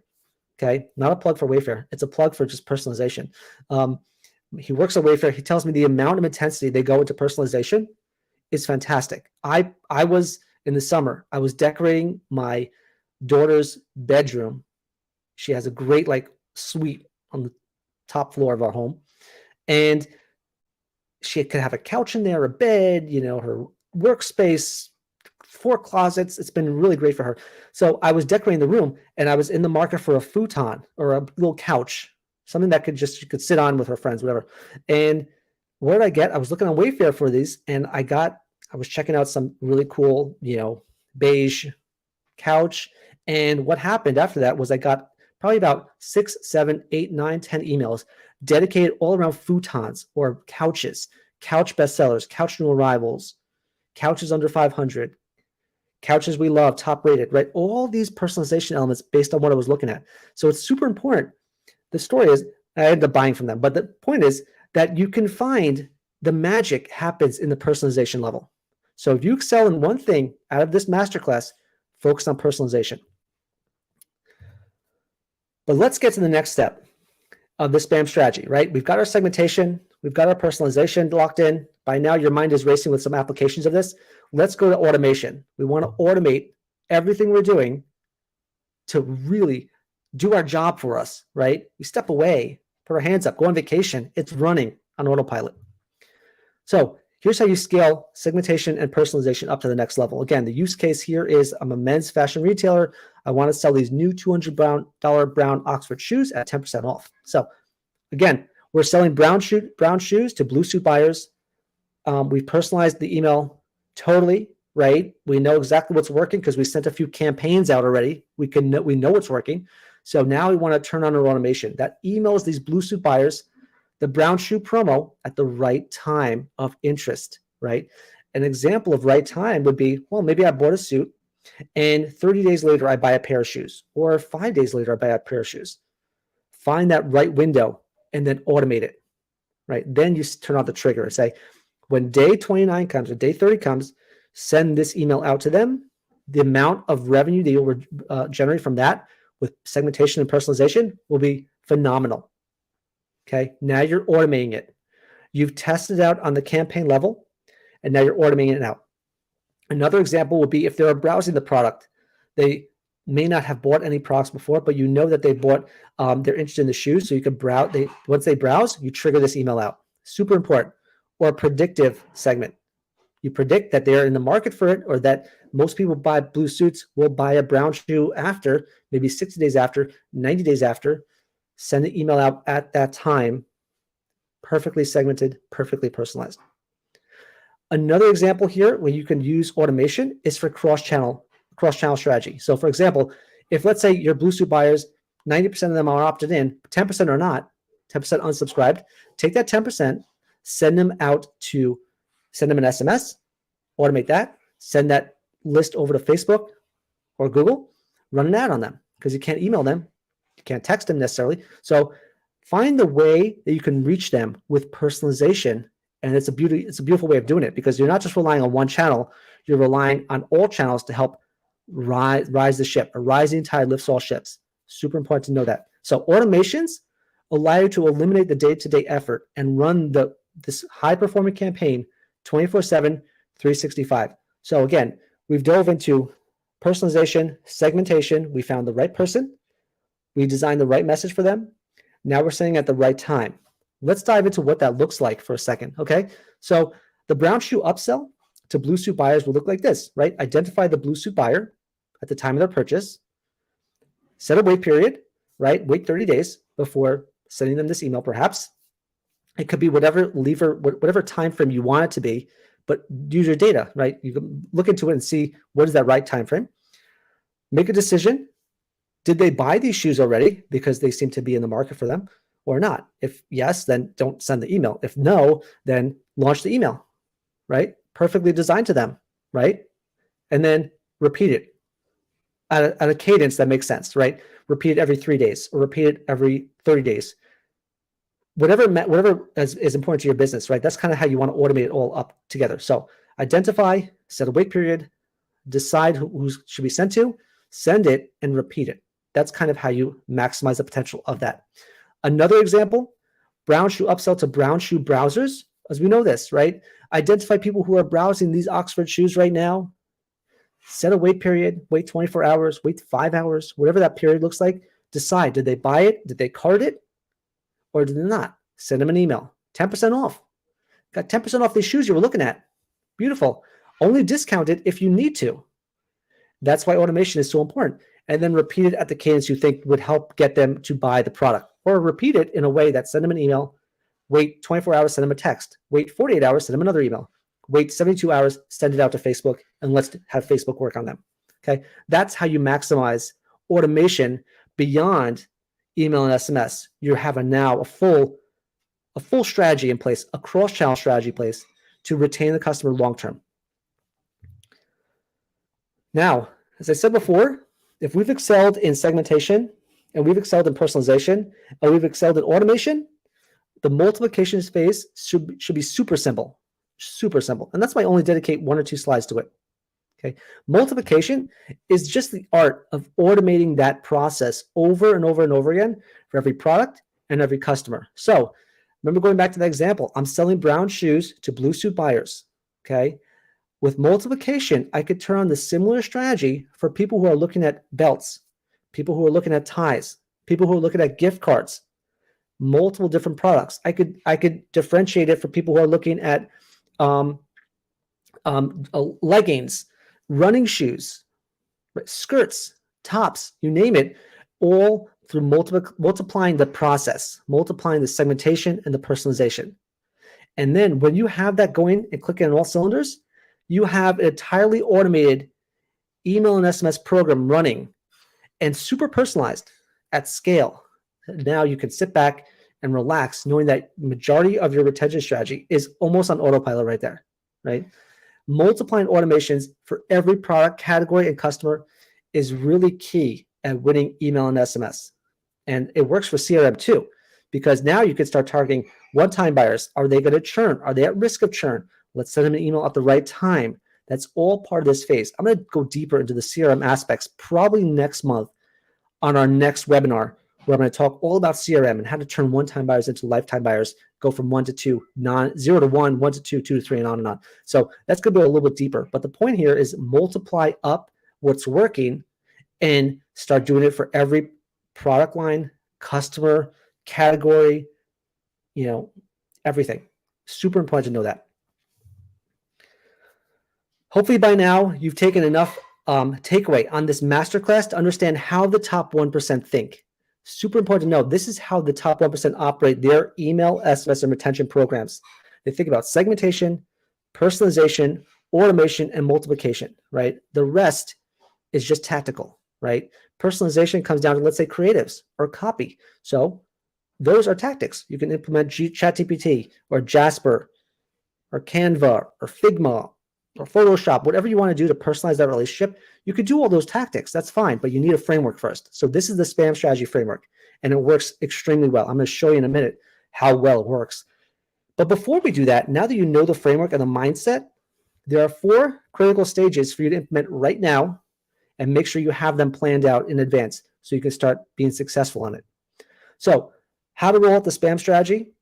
okay? Not a plug for Wayfair. It's a plug for just personalization. He works at Wayfair. He tells me the amount of intensity they go into personalization is fantastic. I was, in the summer, I was decorating my daughter's bedroom. She has a great suite on the top floor of our home. And she could have a couch in there, a bed, her workspace, 4 closets. It's been really great for her. So I was decorating the room, and I was in the market for a futon or a little couch, something that she could sit on with her friends, whatever. And what did I get? I was looking on Wayfair for these, and I was checking out some really cool, beige couch. And what happened after that was I got probably about 6, 7, 8, 9, 10 emails dedicated all around futons or couches, couch bestsellers, couch new arrivals, couches under 500, couches we love, top rated, right? All these personalization elements based on what I was looking at. So it's super important. The story is I ended up buying from them. But the point is that you can find the magic happens in the personalization level. So if you excel in one thing out of this masterclass, focus on personalization. But let's get to the next step of the spam strategy, right? We've got our segmentation, we've got our personalization locked in. By now, your mind is racing with some applications of this. Let's go to automation. We want to automate everything we're doing to really do our job for us, right? We step away, put our hands up, go on vacation. It's running on autopilot. So here's how you scale segmentation and personalization up to the next level. Again, the use case here is I'm a men's fashion retailer. I want to sell these new $200 brown Oxford shoes at 10% off. So again, we're selling brown shoes to blue suit buyers. We've personalized the email totally, right? We know exactly what's working because we sent a few campaigns out already. We know what's working. So now we want to turn on our automation. That emails these blue suit buyers the brown shoe promo at the right time of interest, right? An example of right time would be, well, maybe I bought a suit and 30 days later I buy a pair of shoes, or 5 days later I buy a pair of shoes. Find that right window and then automate it, right? Then you turn on the trigger and say, when day 29 comes or day 30 comes, send this email out to them. The amount of revenue that you'll generate from that with segmentation and personalization will be phenomenal. Okay, now you're automating it. You've tested it out on the campaign level, and now you're automating it out. Another example would be if they're browsing the product, they may not have bought any products before, but you know that they bought, they're interested in the shoes, so you can browse. Once they browse, you trigger this email out. Super important. Or a predictive segment. You predict that they're in the market for it, or that most people buy blue suits will buy a brown shoe after, maybe 60 days after, 90 days after. Send the email out at that time, perfectly segmented, perfectly personalized. Another example here where you can use automation is for cross-channel strategy. So for example, if let's say your blue suit buyers, 90% of them are opted in, 10% are not, 10% unsubscribed, take that 10%, send them an SMS, automate that, send that list over to Facebook or Google, run an ad on them because you can't email them. You can't text them necessarily. So find the way that you can reach them with personalization. And it's a beautiful way of doing it because you're not just relying on one channel, you're relying on all channels to help rise the ship. A rising tide lifts all ships. Super important to know that. So automations allow you to eliminate the day-to-day effort and run this high-performing campaign 24/7, 365. So again, we've dove into personalization, segmentation. We found the right person. We designed the right message for them. Now we're sending at the right time. Let's dive into what that looks like for a second, okay? So the brown shoe upsell to blue suit buyers will look like this, right? Identify the blue suit buyer at the time of their purchase. Set a wait period, right? Wait 30 days before sending them this email, perhaps. It could be whatever time frame you want it to be, but use your data, right? You can look into it and see what is that right time frame. Make a decision. Did they buy these shoes already because they seem to be in the market for them or not? If yes, then don't send the email. If no, then launch the email, right? Perfectly designed to them, right? And then repeat it at a cadence that makes sense, right? Repeat it every 3 days or repeat it every 30 days. Whatever is important to your business, right? That's kind of how you want to automate it all up together. So identify, set a wait period, decide who should be sent to, send it, and repeat it. That's kind of how you maximize the potential of that. Another example, brown shoe upsell to brown shoe browsers. As we know this, right? Identify people who are browsing these Oxford shoes right now. Set a wait period, wait 24 hours, wait 5 hours, whatever that period looks like. Decide, did they buy it? Did they cart it? Or did they not? Send them an email. 10% off. Got 10% off these shoes you were looking at. Beautiful. Only discount it if you need to. That's why automation is so important. And then repeat it at the cadence you think would help get them to buy the product. Or repeat it in a way that send them an email, wait 24 hours, send them a text, wait 48 hours, send them another email, wait 72 hours, send it out to Facebook, and let's have Facebook work on them. Okay, that's how you maximize automation beyond email and SMS. You have now a full strategy in place, a cross-channel strategy in place to retain the customer long-term. Now, as I said before, if we've excelled in segmentation and we've excelled in personalization and we've excelled in automation, the multiplication space should be super simple. Super simple. And that's why I only dedicate 1 or 2 slides to it. Okay. Multiplication is just the art of automating that process over and over and over again for every product and every customer. So remember going back to that example, I'm selling brown shoes to blue suit buyers. Okay. With multiplication, I could turn on the similar strategy for people who are looking at belts, people who are looking at ties, people who are looking at gift cards, multiple different products. I could differentiate it for people who are looking at leggings, running shoes, skirts, tops, you name it, all through multiplying the process, multiplying the segmentation and the personalization. And then when you have that going and clicking on all cylinders, you have an entirely automated email and SMS program running and super personalized at scale. Now you can sit back and relax knowing that the majority of your retention strategy is almost on autopilot right there, right? Multiplying automations for every product category and customer is really key at winning email and SMS. And it works for CRM too, because now you can start targeting one-time buyers. Are they going to churn? Are they at risk of churn? Let's send them an email at the right time. That's all part of this phase. I'm going to go deeper into the CRM aspects probably next month on our next webinar, where I'm going to talk all about CRM and how to turn one-time buyers into lifetime buyers, go from 1 to 2, 0 to 1, 1 to 2, 2 to 3, and on and on. So that's going to be a little bit deeper. But the point here is multiply up what's working and start doing it for every product line, customer, category, everything. Super important to know that. Hopefully by now you've taken enough takeaway on this masterclass to understand how the top 1% think. Super important to know this is how the top 1% operate their email, SMS, and retention programs. They think about segmentation, personalization, automation, and multiplication, right? The rest is just tactical, right? Personalization comes down to, let's say, creatives or copy. So those are tactics. You can implement ChatGPT or Jasper or Canva or Figma or Photoshop, whatever you want to do to personalize that relationship. You could do all those tactics. That's fine, but you need a framework first. So this is the SPAM strategy framework, and it works extremely well. I'm going to show you in a minute how well it works. But before we do that, now that you know the framework and the mindset, there are 4 critical stages for you to implement right now and make sure you have them planned out in advance so you can start being successful on it. So how to roll out the SPAM strategy?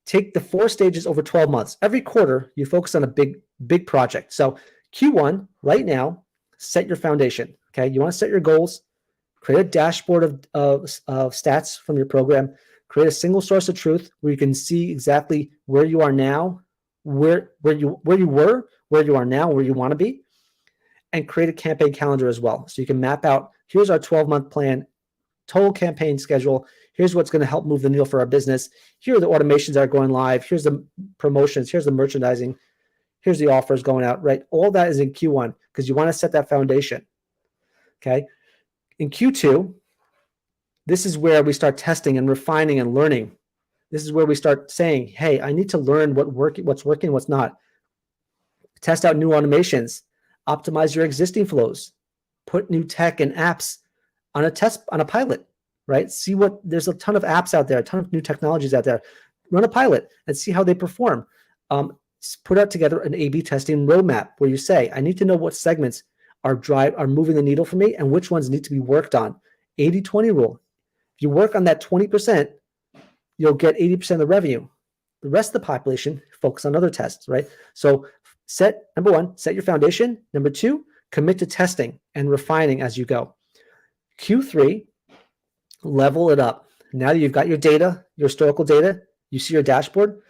Take the 4 stages over 12 months. Every quarter, you focus on a big project. So Q1, right now, set your foundation. Okay, you want to set your goals, create a dashboard of stats from your program, create a single source of truth where you can see exactly where you are now, where you were, where you are now, where you want to be, and create a campaign calendar as well. So you can map out, here's our 12-month plan, total campaign schedule. Here's what's going to help move the needle for our business. Here are the automations that are going live. Here's the promotions. Here's the merchandising. Here's the offers going out, right? All that is in Q1 because you want to set that foundation, okay? In Q2, this is where we start testing and refining and learning. This is where we start saying, hey, I need to learn what's working, what's not. Test out new automations. Optimize your existing flows. Put new tech and apps on a pilot, right? See there's a ton of apps out there, a ton of new technologies out there. Run a pilot and see how they perform. Put out together an A/B testing roadmap where you say, I need to know what segments are moving the needle for me and which ones need to be worked on. 80-20 rule. If you work on that 20%, you'll get 80% of the revenue. The rest of the population focus on other tests, right? So number 1, set your foundation. Number 2, commit to testing and refining as you go. Q3, level it up. Now that you've got your data, your historical data, you see your dashboard,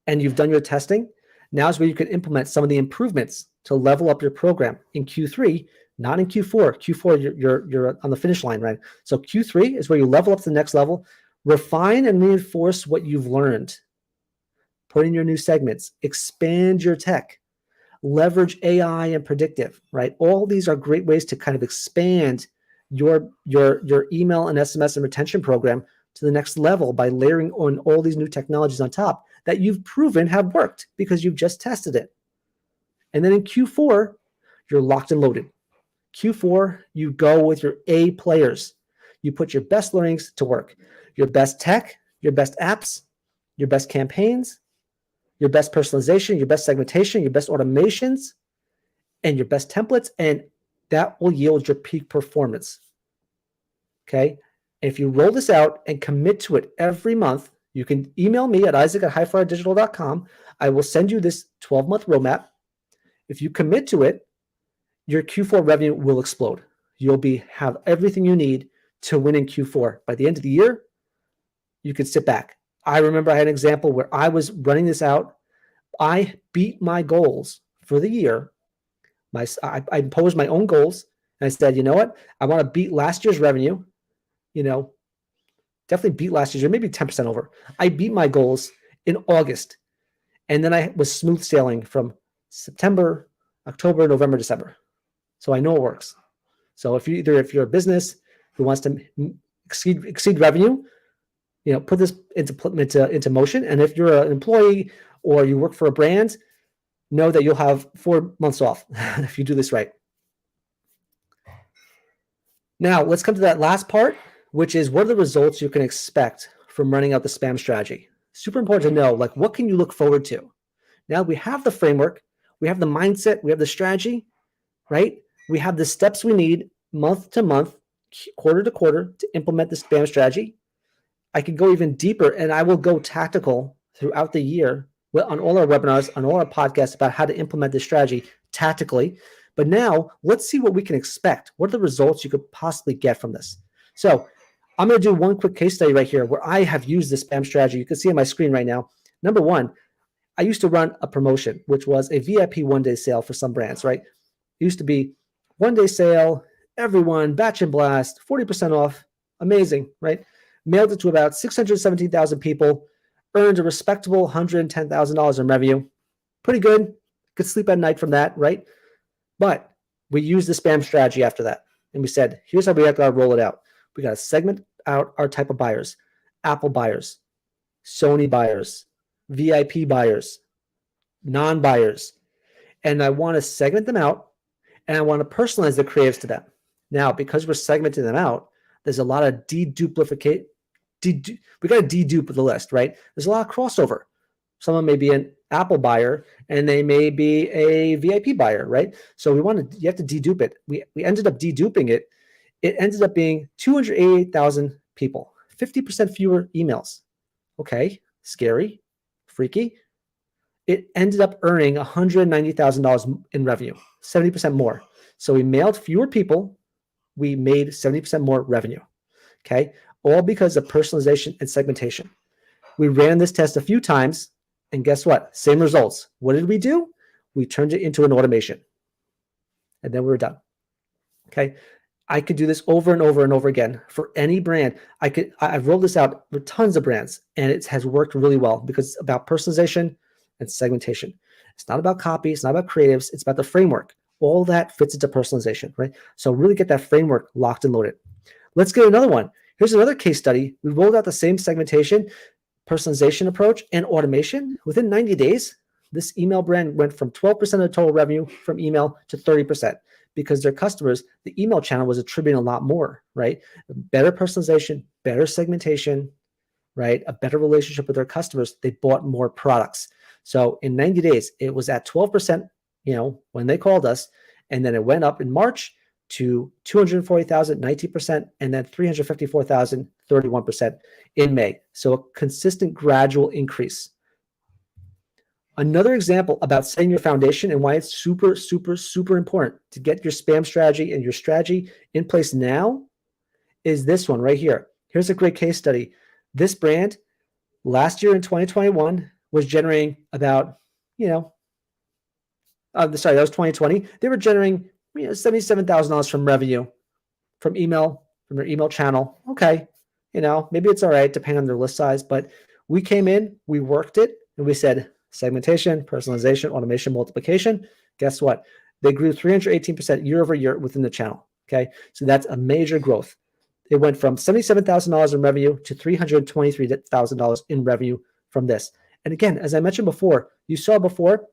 and you've done your testing, now is where you can implement some of the improvements to level up your program in Q3, not in Q4. Q4, you're on the finish line, right? So Q3 is where you level up to the next level, refine and reinforce what you've learned, put in your new segments, expand your tech, leverage AI and predictive, right? All these are great ways to kind of expand your email and SMS and retention program to the next level by layering on all these new technologies on top that you've proven have worked because you've just tested it. And then in Q4, you're locked and loaded. Q4, you go with your A players. You put your best learnings to work, your best tech, your best apps, your best campaigns, your best personalization, your best segmentation, your best automations, and your best templates, and that will yield your peak performance. Okay. If you roll this out and commit to it every month, you can email me at isaac@hiflyerdigital.com. I will send you this 12-month roadmap. If you commit to it, your Q4 revenue will explode. You'll have everything you need to win in Q4. By the end of the year, you can sit back. I remember I had an example where I was running this out. I beat my goals for the year. I imposed my own goals, and I said, you know what? I want to beat last year's revenue. Definitely beat last year's, maybe 10% over. I beat my goals in August, and then I was smooth sailing from September, October, November, December. So I know it works. So if you're a business who wants to exceed revenue, put this into motion. And if you're an employee or you work for a brand, know that you'll have 4 months off if you do this right. Now, let's come to that last part, which is what are the results you can expect from running out the spam strategy? Super important to know, what can you look forward to? Now we have the framework, we have the mindset, we have the strategy, right? We have the steps we need month to month, quarter to quarter to implement the spam strategy. I can go even deeper, and I will go tactical throughout the year on all our webinars, on all our podcasts about how to implement this strategy tactically. But now let's see what we can expect. What are the results you could possibly get from this? So I'm going to do one quick case study right here where I have used the spam strategy. You can see on my screen right now. Number one, I used to run a promotion, which was a VIP one-day sale for some brands, right? It used to be one-day sale, everyone, batch and blast, 40% off, amazing, right? Mailed it to about 617,000 people, earned a respectable $110,000 in revenue. Pretty good. Could sleep at night from that, right? But we used the spam strategy after that. And we said, here's how we have to roll it out. We got to segment out our type of buyers: Apple buyers, Sony buyers, VIP buyers, non-buyers. And I want to segment them out, and I want to personalize the creatives to them. Now, because we're segmenting them out, there's a lot of we got to dedupe the list, right? There's a lot of crossover. Someone may be an Apple buyer and they may be a VIP buyer, right? So you have to dedupe it. We ended up deduping it. It ended up being 288,000 people, 50% fewer emails. Okay, scary, freaky. It ended up earning $190,000 in revenue, 70% more. So we mailed fewer people. We made 70% more revenue. Okay, all because of personalization and segmentation. We ran this test a few times, and guess what? Same results. What did we do? We turned it into an automation, and then we were done. Okay, I could do this over and over and over again for any brand. I've rolled this out for tons of brands, and it has worked really well because it's about personalization and segmentation. It's not about copy. It's not about creatives. It's about the framework. All that fits into personalization, right? So really get that framework locked and loaded. Let's get another one. Here's another case study. We rolled out the same segmentation, personalization approach, and automation. Within 90 days, this email brand went from 12% of the total revenue from email to 30% because their customers, the email channel was attributing a lot more, right? Better personalization, better segmentation, right? A better relationship with their customers. They bought more products. So in 90 days, it was at 12%, when they called us, and then it went up in March to 240,000, 19%, and then 354,000, 31% in May. So a consistent gradual increase. Another example about setting your foundation and why it's super, super, super important to get your spam strategy and your strategy in place now is this one right here. Here's a great case study. This brand last year in 2021 was generating about, that was 2020. They were generating $77,000 from revenue from their email channel. Okay, maybe it's all right depending on their list size, but we came in, we worked it, and we said segmentation, personalization, automation, multiplication. Guess what? They grew 318% year over year within the channel. Okay, so that's a major growth. It went from $77,000 in revenue to $323,000 in revenue from this. And again, as I mentioned before, you saw before,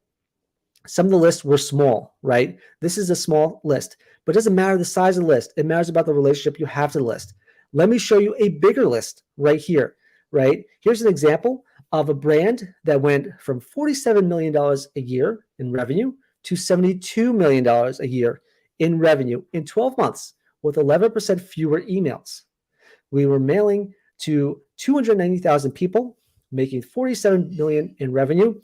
some of the lists were small, right? This is a small list, but it doesn't matter the size of the list. It matters about the relationship you have to the list. Let me show you a bigger list right here, right? Here's an example of a brand that went from $47 million a year in revenue to $72 million a year in revenue in 12 months with 11% fewer emails. We were mailing to 290,000 people, making $47 million in revenue.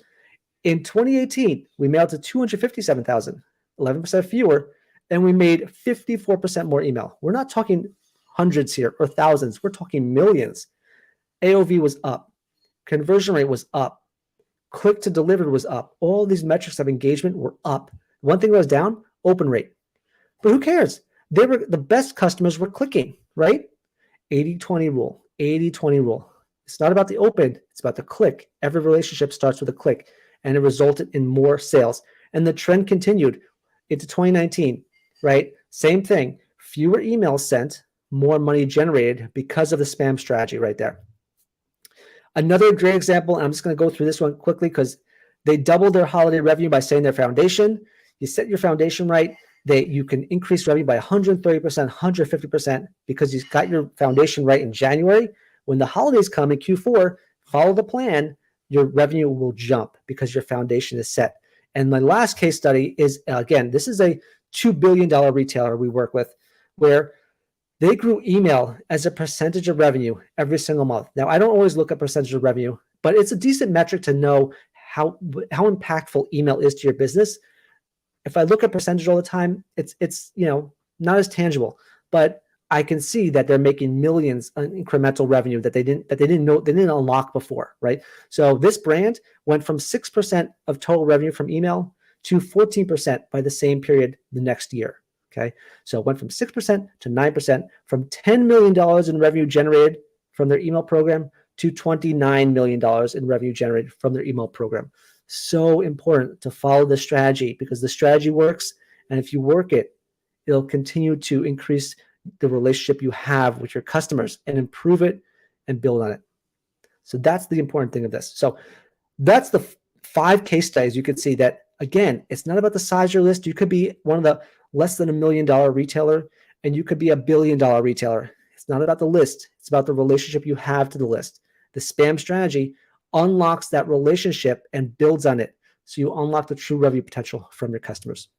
In 2018, we mailed to 257,000, 11% fewer, and we made 54% more email. We're not talking hundreds here or thousands. We're talking millions. AOV was up. Conversion rate was up. Click to delivered was up. All these metrics of engagement were up. One thing that was down, open rate. But who cares? They were the best customers were clicking, right? 80-20 rule, 80-20 rule. It's not about the open, it's about the click. Every relationship starts with a click, and it resulted in more sales. And the trend continued into 2019, right? Same thing, fewer emails sent, more money generated because of the spam strategy right there. Another great example, and I'm just going to go through this one quickly because they doubled their holiday revenue by setting their foundation. You set your foundation right, you can increase revenue by 130%, 150% because you got your foundation right in January. When the holidays come in Q4, follow the plan, your revenue will jump because your foundation is set. And my last case study is, again, this is a $2 billion retailer we work with where they grew email as a percentage of revenue every single month. Now, I don't always look at percentage of revenue, but it's a decent metric to know how impactful email is to your business. If I look at percentage all the time, it's not as tangible, but I can see that they're making millions in incremental revenue that they didn't unlock before, right? So this brand went from 6% of total revenue from email to 14% by the same period the next year. Okay, so it went from 6% to 9%, from $10 million in revenue generated from their email program to $29 million in revenue generated from their email program. So important to follow the strategy because the strategy works, and if you work it, it'll continue to increase the relationship you have with your customers and improve it and build on it. So that's the important thing of this. So that's the 5 case studies. You can see that, again, it's not about the size of your list. You could be one of the less than $1 million retailer, and you could be $1 billion retailer. It's not about the list. It's about the relationship you have to the list. The spam strategy unlocks that relationship and builds on it. So you unlock the true revenue potential from your customers.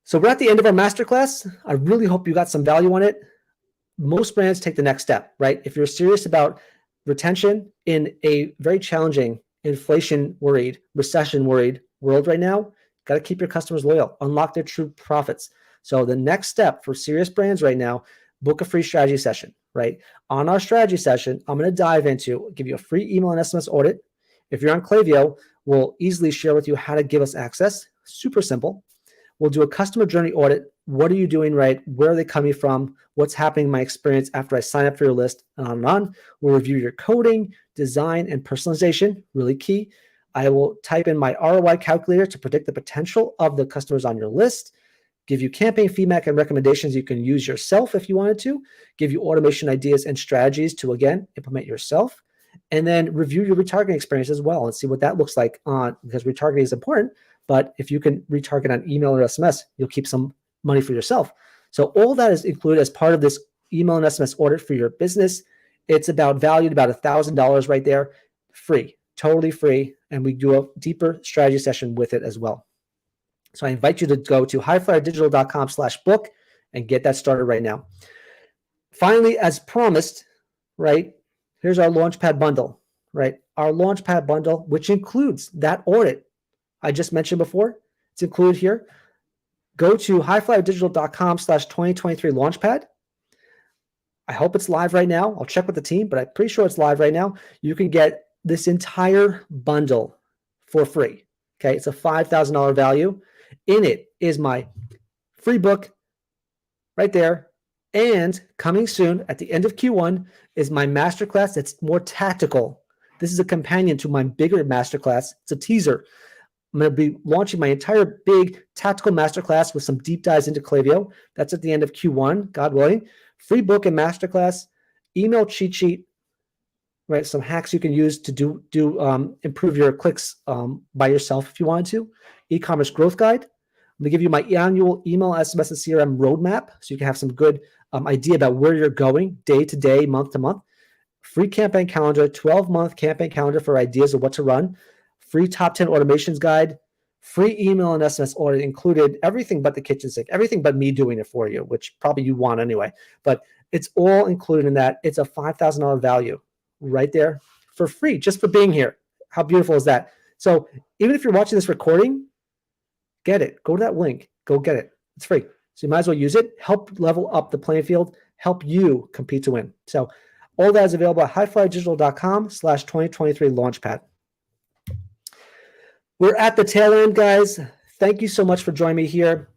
So we're at the end of our masterclass. I really hope you got some value on it. Most brands take the next step, right? If you're serious about retention in a very challenging, inflation worried, recession worried world right now, got to keep your customers loyal, unlock their true profits. So the next step for serious brands right now, book a free strategy session, right? On our strategy session, I'm going to dive into, give you a free email and SMS audit. If you're on Klaviyo, we'll easily share with you how to give us access. Super simple. We'll do a customer journey audit. What are you doing right? Where are they coming from? What's happening in my experience after I sign up for your list? And on and on. We'll review your coding, design, and personalization, really key. I will type in my ROI calculator to predict the potential of the customers on your list, give you campaign feedback and recommendations you can use yourself if you wanted to, give you automation ideas and strategies to, again, implement yourself, and then review your retargeting experience as well and see what that looks like because retargeting is important, but if you can retarget on email or SMS, you'll keep some money for yourself. So all that is included as part of this email and SMS audit for your business. It's valued about $1,000 right there, free. Totally free, and we do a deeper strategy session with it as well. So I invite you to go to HiFlyerDigital.com/book and get that started right now. Finally, as promised, right, here's our Launchpad Bundle, right? Our Launchpad Bundle, which includes that audit I just mentioned before. It's included here. Go to HiFlyerDigital.com/2023 Launchpad. I hope it's live right now. I'll check with the team, but I'm pretty sure it's live right now. You can get this entire bundle for free. Okay, it's a $5,000 value. In it is my free book right there. And coming soon at the end of Q1 is my masterclass that's more tactical. This is a companion to my bigger masterclass. It's a teaser. I'm going to be launching my entire big tactical masterclass with some deep dives into Klaviyo. That's at the end of Q1, God willing. Free book and masterclass, email cheat sheet, right? Some hacks you can use to improve your clicks by yourself if you wanted to. E-commerce growth guide. I'm going to give you my annual email, SMS, and CRM roadmap so you can have some good idea about where you're going day to day, month to month. free campaign calendar, 12-month campaign calendar for ideas of what to run, free top 10 automations guide, free email and SMS audit included, everything but the kitchen sink, everything but me doing it for you, which probably you want anyway. But it's all included in that. It's a $5,000 value right there for free, just for being here. How beautiful is that? So even if you're watching this recording, get it. Go to that link. Go get it. It's free. So you might as well use it. Help level up the playing field. Help you compete to win. So all that is available at HiFlyerDigital.com/2023 Launchpad. We're at the tail end, guys. Thank you so much for joining me here.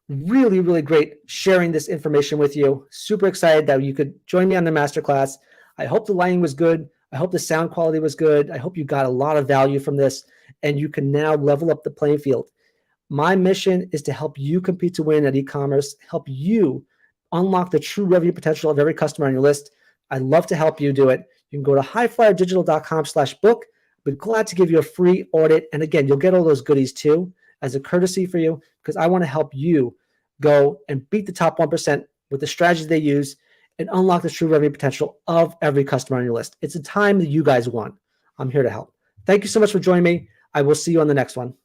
Really, really great sharing this information with you. Super excited that you could join me on the masterclass. I hope the lighting was good. I hope the sound quality was good. I hope you got a lot of value from this, and you can now level up the playing field. My mission is to help you compete to win at e-commerce, help you unlock the true revenue potential of every customer on your list. I'd love to help you do it. You can go to HiFlyerDigital.com/book. I'd be glad to give you a free audit. And again, you'll get all those goodies too as a courtesy for you, because I want to help you go and beat the top 1% with the strategies they use and unlock the true revenue potential of every customer on your list. It's a time that you guys want. I'm here to help. Thank you so much for joining me. I will see you on the next one.